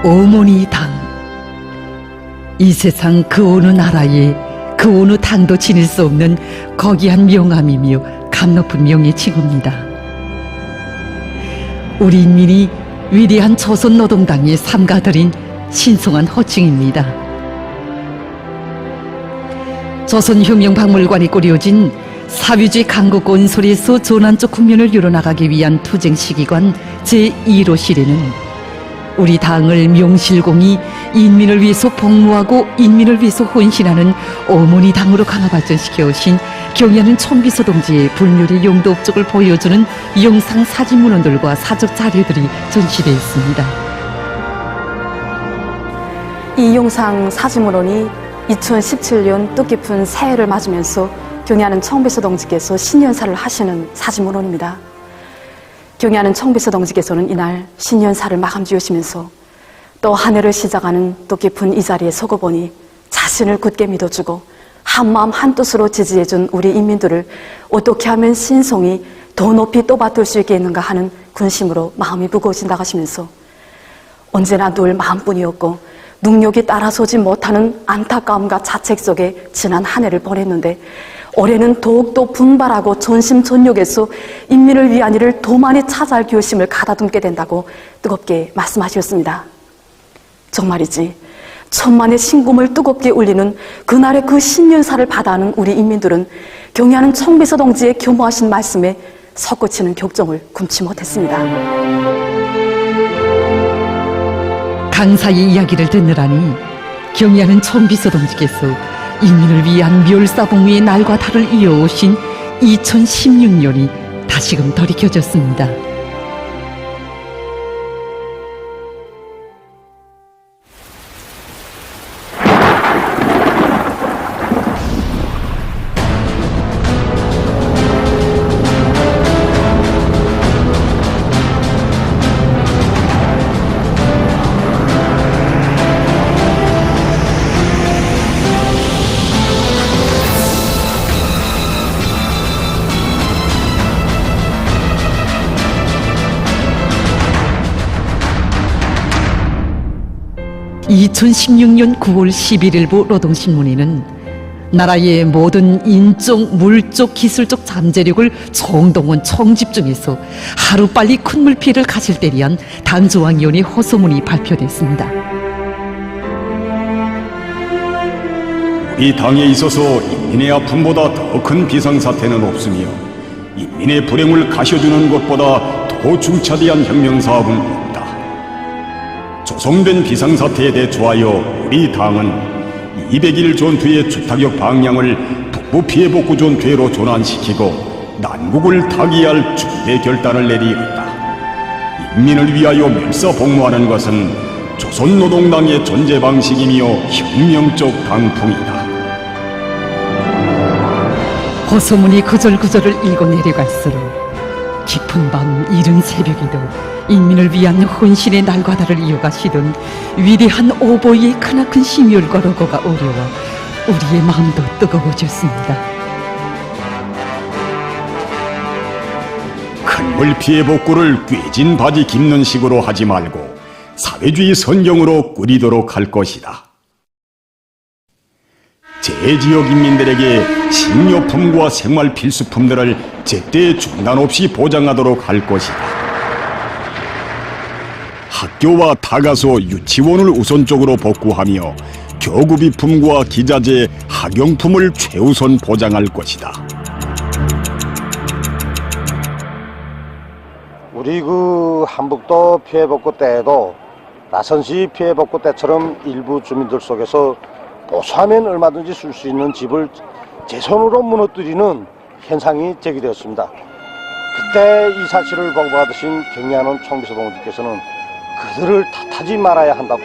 어머니 당. 이 세상 그 어느 나라에 그 어느 당도 지닐 수 없는 거기한 명함이며 감높은 명예칭호입니다. 우리 인민이 위대한 조선노동당에 삼가들인 신성한 호칭입니다. 조선혁명박물관에 꾸려진 사회주의 강국 온솔에서 조난적 국면을 이뤄나가기 위한 투쟁시기관 제1호실에는 우리 당을 명실공히 인민을 위해서 복무하고 인민을 위해서 혼신하는 어머니 당으로 강화 발전시켜 오신 경의하는 천비서 동지의 불멸의 용도 업적을 보여주는 영상 사진 문헌들과 사적 자료들이 전시되어 있습니다. 이 영상 사진 문헌이 2017년 뜻깊은 새해를 맞으면서 경의하는 천비서 동지께서 신년사를 하시는 사진 문헌입니다. 경의하는 천비서 동지께서는 이날 신년사를 마감 지으시면서 또 한 해를 시작하는 뜻깊은 이 자리에 서고 보니 자신을 굳게 믿어주고 한마음 한뜻으로 지지해준 우리 인민들을 어떻게 하면 신성이 더 높이 떠받들 수 있겠는가 하는 군심으로 마음이 무거워진다고 하시면서 언제나 늘 마음뿐이었고 능력이 따라서지 못하는 안타까움과 자책 속에 지난 한 해를 보냈는데 올해는 더욱더 분발하고 전심전력에서 인민을 위한 일을 더 많이 찾아할 결심을 가다듬게 된다고 뜨겁게 말씀하셨습니다. 정말이지 천만의 신금을 뜨겁게 울리는 그날의 그 신년사를 받아하는 우리 인민들은 경의하는 천비서 동지의 교모하신 말씀에 섞어치는 격정을 금치 못했습니다. 강사의 이야기를 듣느라니 경의하는 천비서 동지께서 인민을 위한 멸사복무의 날과 달을 이어오신 2016년이 다시금 돌이켜졌습니다. (2016년 9월 11일부) 노동신문에는 나라의 모든 인적, 물적, 기술적 잠재력을 총동원 총집중해서 하루빨리 큰 물피해를 가실 때 위한 당조항위원회 호소문이 발표됐습니다. 이 당에 있어서 인민의 아픔보다 더 큰 비상사태는 없으며 인민의 불행을 가셔주는 것보다 더 중차대한 혁명사업은 없다. 조성된 비상사태에 대처하여 우리 당은 200일 전투의 주타격 방향을 북부 피해복구 전투로 전환시키고 난국을 타개할 중대 결단을 내리었다. 인민을 위하여 멸사복무하는 것은 조선노동당의 존재 방식이며 혁명적 당풍이다. 호소문이 구절구절을 읽어 내려갈수록 깊은 밤 이른 새벽에도 인민을 위한 혼신의 날과 달을 이어가시던 위대한 오보이의 크나큰 심혈과 로고가 어려워 우리의 마음도 뜨거워졌습니다. 큰 물피해 복구를 꿰진 바지 깁는 식으로 하지 말고 사회주의 선경으로 꾸리도록 할 것이다. 제지역 인민들에게 식료품과 생활 필수품들을 제때 중단 없이 보장하도록 할 것이다. 학교와 다가소, 유치원을 우선적으로 복구하며 교구비품과 기자재, 학용품을 최우선 보장할 것이다. 우리 한북도 피해복구 때에도 나선시 피해복구 때처럼 일부 주민들 속에서 보수하면 얼마든지 쓸 수 있는 집을 제 손으로 무너뜨리는 현상이 제기되었습니다. 그때 이 사실을 보고받으신 경의하는 총비서 동지께서는 그들을 탓하지 말아야 한다고,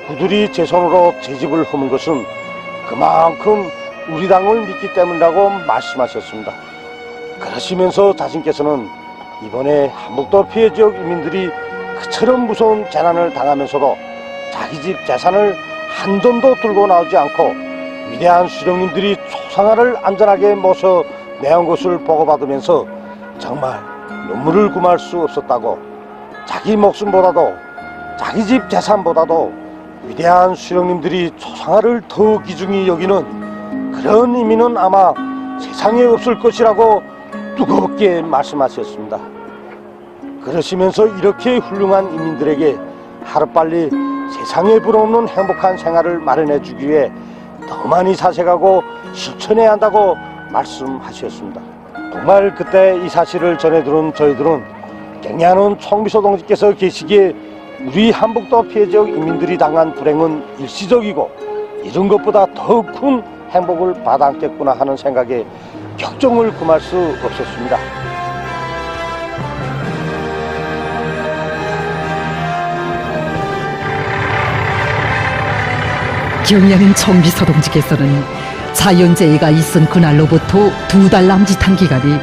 그들이 제 손으로 제 집을 훔은 것은 그만큼 우리 당을 믿기 때문이라고 말씀하셨습니다. 그러시면서 자신께서는 이번에 한북도 피해 지역 인민들이 그처럼 무서운 재난을 당하면서도 자기 집 재산을 한 점도 들고 나오지 않고 위대한 수령님들이 초상화를 안전하게 모셔 내온 것을 보고받으면서 정말 눈물을 금할 수 없었다고, 자기 목숨보다도 자기 집 재산보다도 위대한 수령님들이 초상화를 더 귀중히 여기는 그런 의미는 아마 세상에 없을 것이라고 뜨겁게 말씀하셨습니다. 그러시면서 이렇게 훌륭한 인민들에게 하루빨리 세상에 불어없는 행복한 생활을 마련해 주기 위해 더 많이 사색하고 실천해야 한다고 말씀하셨습니다. 정말 그때 이 사실을 전해 들은 저희들은 경애하는 총비서 동지께서 계시기에 우리 한북도 피해지역 인민들이 당한 불행은 일시적이고 이런 것보다 더 큰 행복을 받아안겠구나 하는 생각에 격정을 금할 수 없었습니다. 경의하는 총비서 동지께서는 자연재해가 있은 그날로부터 2달 남짓한 기간이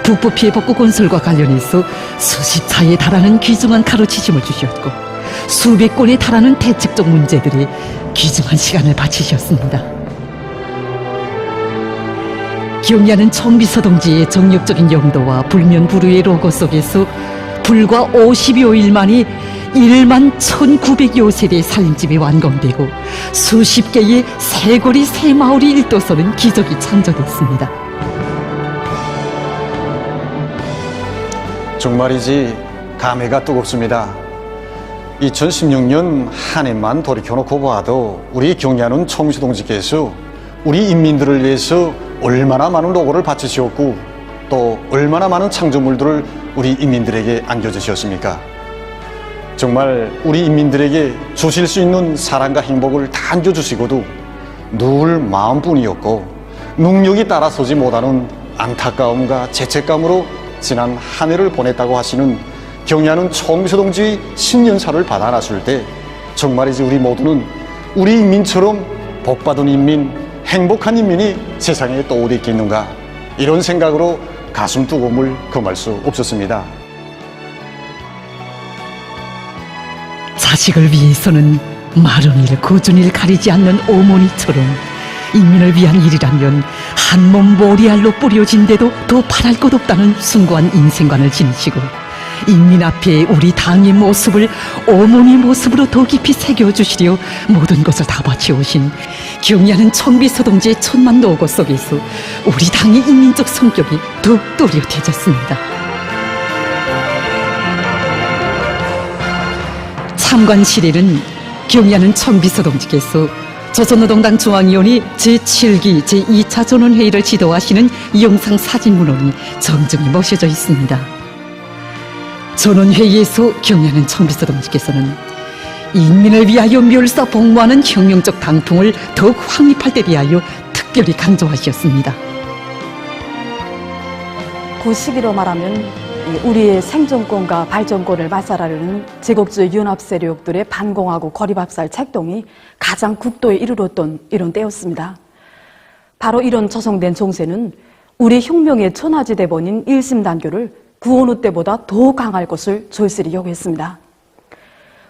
북부 피해복구 건설과 관련해서 수십 차에 달하는 귀중한 가르치심을 주셨고 수백 건에 달하는 대책적 문제들이 귀중한 시간을 바치셨습니다. 경의하는 총비서 동지의 정력적인 용도와 불면불후의 로고 속에서 불과 50여일 만에 1만 1900여 세대의 살림집이 완공되고 수십 개의 새 거리 새 마을이 일도서는 기적이 창조됐습니다. 정말이지 감회가 뜨겁습니다. 2016년 한 해만 돌이켜놓고 봐도 우리 경의하는 총비서 동지께서 우리 인민들을 위해서 얼마나 많은 노고를 바치셨고 또 얼마나 많은 창조물들을 우리 인민들에게 안겨주셨습니까? 정말 우리 인민들에게 주실 수 있는 사랑과 행복을 다 안겨주시고도 늘 마음뿐이었고 능력이 따라서지 못하는 안타까움과 죄책감으로 지난 한 해를 보냈다고 하시는 경의하는 총비서 동지의 신년사를 받아놨을 때 정말이지 우리 모두는 우리 인민처럼 복받은 인민, 행복한 인민이 세상에 또 어디 있겠는가 이런 생각으로 가슴 뜨거움을 금할 수 없었습니다. 자식을 위해서는 마른 일, 고준 일 가리지 않는 어머니처럼 인민을 위한 일이라면 한 몸 모리알로 뿌려진데도 더 바랄 것 없다는 숭고한 인생관을 지니시고 인민 앞에 우리 당의 모습을 어머니 모습으로 더 깊이 새겨주시려 모든 것을 다 바치오신 경의하는 총비서 동지의 천만 노고 속에서 우리 당의 인민적 성격이 더욱 또렷해졌습니다. 참관실에는 경의하는 총비서 동지께서 조선노동당 중앙위원회 제7기 제2차 전원회의를 지도하시는 영상 사진문헌이 정중히 모셔져 있습니다. 전원회의에서 경의하는 총비서 동지께서는 인민을 위하여 멸사 복무하는 혁명적 당풍을 더욱 확립할 때 대하여 특별히 강조하셨습니다. 그 시기로 말하면 우리의 생존권과 발전권을 말살하려는 제국주의 연합 세력들의 반공하고 고립압살 책동이 가장 국도에 이르렀던 이런 때였습니다. 바로 이런 조성된 정세는 우리 혁명의 천하지대본인 일심단교를 구원후 때보다 더 강할 것을 절실히 요구했습니다.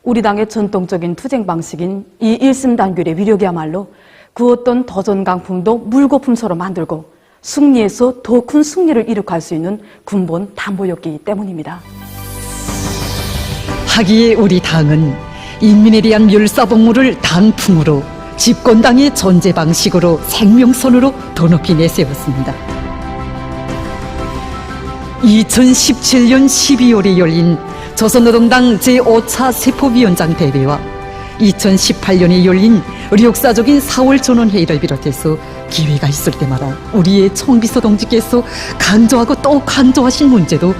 우리 당의 전통적인 투쟁 방식인 이 일심단결의 위력이야말로 그 어떤 도전강풍도 물거품처럼 만들고 승리에서 더 큰 승리를 이룩할 수 있는 근본 담보였기 때문입니다. 하기에 우리 당은 인민에 대한 멸사복무를 당풍으로 집권당의 존재 방식으로 생명선으로 더 높이 내세웠습니다. 2017년 12월에 열린 조선노동당 제5차 세포위원장 대회와 2018년에 열린 역사적인 4월 전원회의를 비롯해서 기회가 있을 때마다 우리의 총비서 동지께서 강조하고 또 강조하신 문제도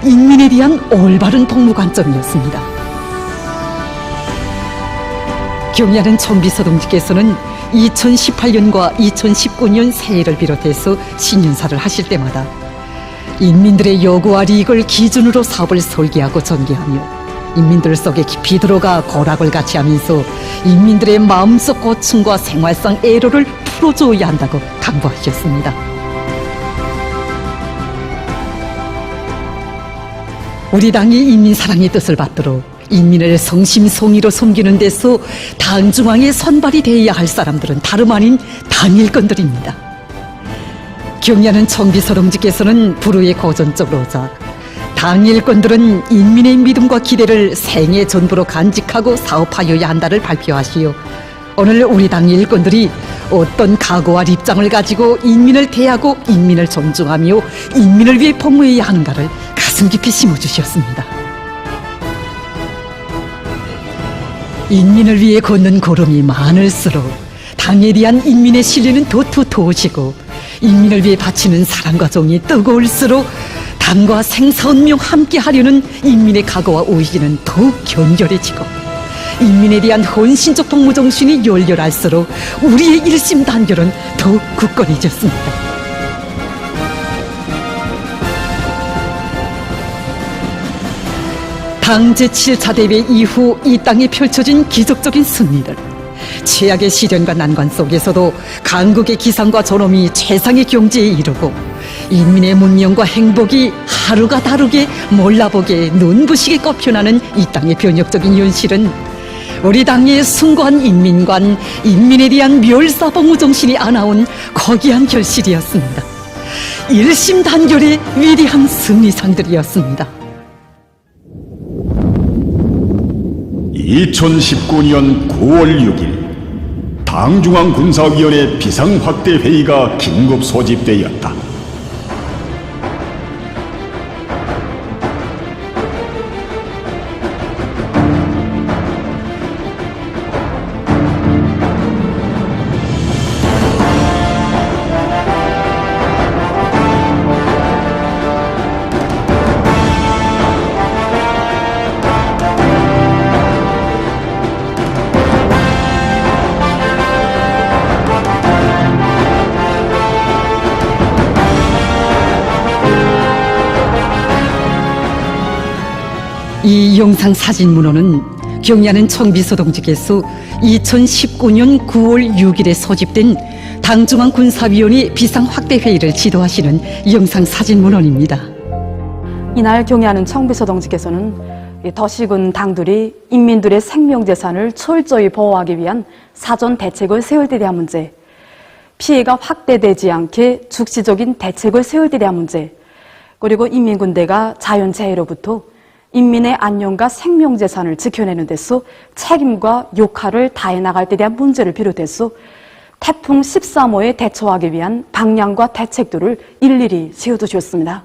인민에 대한 올바른 복무 관점이었습니다. 경의하는 총비서 동지께서는 2018년과 2019년 새해를 비롯해서 신년사를 하실 때마다 인민들의 요구와 이익을 기준으로 사업을 설계하고 전개하며 인민들 속에 깊이 들어가 고락을 같이 하면서 인민들의 마음속 고충과 생활상 애로를 풀어줘야 한다고 강구하셨습니다. 우리 당이 인민사랑의 뜻을 받들어 인민을 성심성의로 섬기는 데서 당 중앙에 선발이 되어야 할 사람들은 다름 아닌 당일건들입니다. 경의하는 총비서 동지께서는 불후의 고전적으로자 당 일꾼들은 인민의 믿음과 기대를 생애 전부로 간직하고 사업하여야 한다를 발표하시오. 오늘 우리 당 일꾼들이 어떤 각오와 입장을 가지고 인민을 대하고 인민을 존중하며 인민을 위해 복무해야 하는가를 가슴 깊이 심어주셨습니다. 인민을 위해 걷는 걸음이 많을수록 당에 대한 인민의 신뢰는 더 두터워지고 인민을 위해 바치는 사랑과 정이 뜨거울수록 당과 생사운명 함께 하려는 인민의 각오와 의지는 더욱 견결해지고 인민에 대한 헌신적 복무 정신이 열렬할수록 우리의 일심단결은 더욱 굳건해졌습니다. 당 제7차 대회 이후 이 땅에 펼쳐진 기적적인 승리들, 최악의 시련과 난관 속에서도 강국의 기상과 존엄이 최상의 경지에 이르고 인민의 문명과 행복이 하루가 다르게 몰라보게 눈부시게 꺾여나는 이 땅의 변혁적인 현실은 우리 당의 숭고한 인민관, 인민에 대한 멸사복무 정신이 안아온 거기한 결실이었습니다. 일심단결의 위대한 승리상들이었습니다. 2019년 9월 6일 당중앙군사위원회 비상확대회의가 긴급 소집되었다. 이 영상 사진 문호는 경야는 청비서동직에서 2019년 9월 6일에 소집된 당중앙군사위원회 비상확대회의를 지도하시는 영상 사진 문헌입니다. 이날 경의하는 청비서동직에서는 더식은 당들이 인민들의 생명재산을 철저히 보호하기 위한 사전 대책을 세울 때 대한 문제, 피해가 확대되지 않게 즉시적인 대책을 세울 때 대한 문제, 그리고 인민군대가 자연재해로부터 인민의 안녕과 생명재산을 지켜내는 데서 책임과 역할을 다해 나갈 때 대한 문제를 비롯해서 태풍 13호에 대처하기 위한 방향과 대책들을 일일이 세워두셨습니다.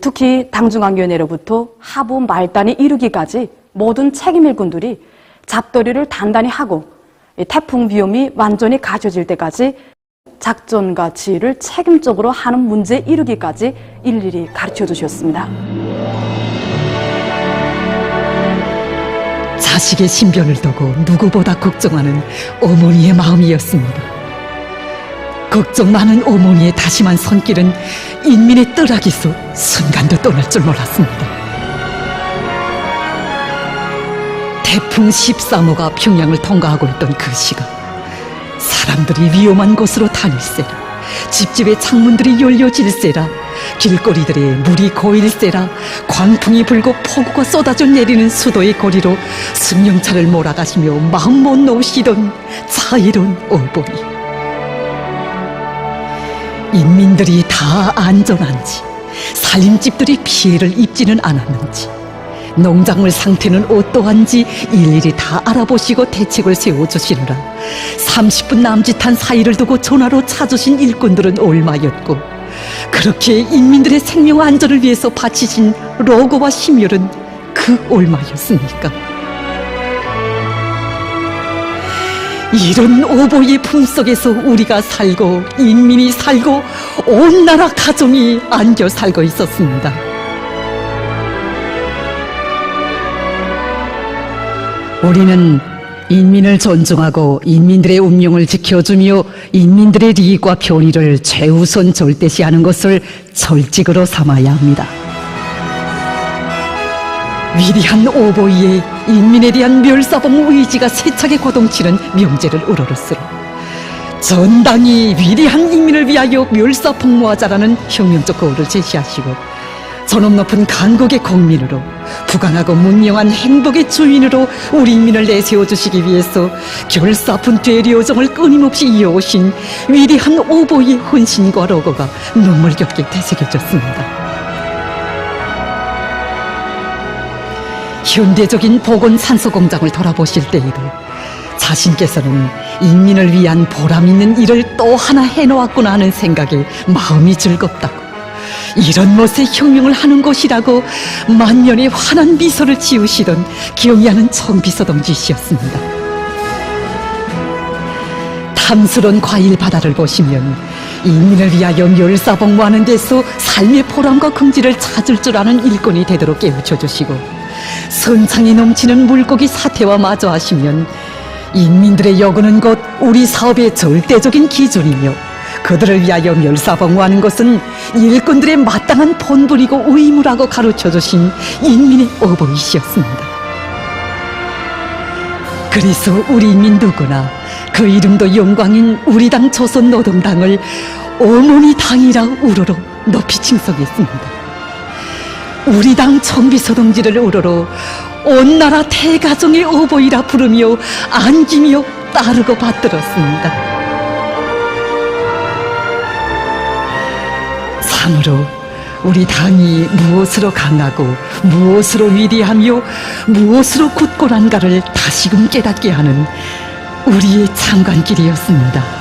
특히 당중앙위원회로부터 하부 말단에 이르기까지 모든 책임 일꾼들이 잡더리를 단단히 하고 태풍 위험이 완전히 가셔질 때까지 작전과 지휘를 책임적으로 하는 문제에 이르기까지 일일이 가르쳐 주셨습니다. 자식의 신변을 두고 누구보다 걱정하는 어머니의 마음이었습니다. 걱정 많은 어머니의 다심한 손길은 인민의 뜰하기서 순간도 떠날 줄 몰랐습니다. 태풍 13호가 평양을 통과하고 있던 그 시각, 사람들이 위험한 곳으로 다닐세라, 집집의 창문들이 열려질세라, 길거리들에 물이 고일세라, 광풍이 불고 폭우가 쏟아져 내리는 수도의 거리로 승용차를 몰아가시며 마음 못 놓으시던 자애로운 어버이. 인민들이 다 안전한지, 살림집들이 피해를 입지는 않았는지, 농작물 상태는 어떠한지 일일이 다 알아보시고 대책을 세워주시느라 30분 남짓한 사이를 두고 전화로 찾으신 일꾼들은 얼마였고, 그렇게 인민들의 생명과 안전을 위해서 바치신 로고와 심혈은 그 얼마였습니까? 이런 오보의 품속에서 우리가 살고 인민이 살고 온 나라 가정이 안겨 살고 있었습니다. 우리는 인민을 존중하고 인민들의 운명을 지켜주며 인민들의利益과 편의를 최우선 절대시하는 것을 절직으로 삼아야 합니다. 위대한 오보이의 인민에 대한 멸사복무 의지가 세차게 고동치는 명제를 우러러스러 전당이 위대한 인민을 위하여 멸사복무하자라는 혁명적 거울을 제시하시고 존엄 높은 강국의 국민으로 부강하고 문명한 행복의 주인으로 우리 인민을 내세워주시기 위해서 결사분투의 료정을 끊임없이 이어오신 위대한 오보의 헌신과 로고가 눈물겹게 되새겨졌습니다. 현대적인 보건 산소 공장을 돌아보실 때에도 자신께서는 인민을 위한 보람 있는 일을 또 하나 해놓았구나 하는 생각에 마음이 즐겁다고, 이런 멋의 혁명을 하는 곳이라고 만년의 환한 미소를 지으시던 경의하는 청비서동지시였습니다. 탐스러운 과일 바다를 보시면 인민을 위하여 멸사복무하는 데서 삶의 보람과 긍지를 찾을 줄 아는 일꾼이 되도록 깨우쳐 주시고, 선창이 넘치는 물고기 사태와 마주하시면 인민들의 여구는 곧 우리 사업의 절대적인 기준이며, 그들을 위하여 멸사복무하는 것은 일꾼들의 마땅한 본분이고 의무라고 가르쳐 주신 인민의 어버이시였습니다. 그래서 우리 인민 누구나 그 이름도 영광인 우리 당 조선노동당을 어머니 당이라 우러러 높이 칭송했습니다. 우리 당 청비서동지를 우러러 온 나라 대가정의 어버이라 부르며 안기며 따르고 받들었습니다. 참으로 우리 당이 무엇으로 강하고 무엇으로 위대하며 무엇으로 굳건한가를 다시금 깨닫게 하는 우리의 참관길이었습니다.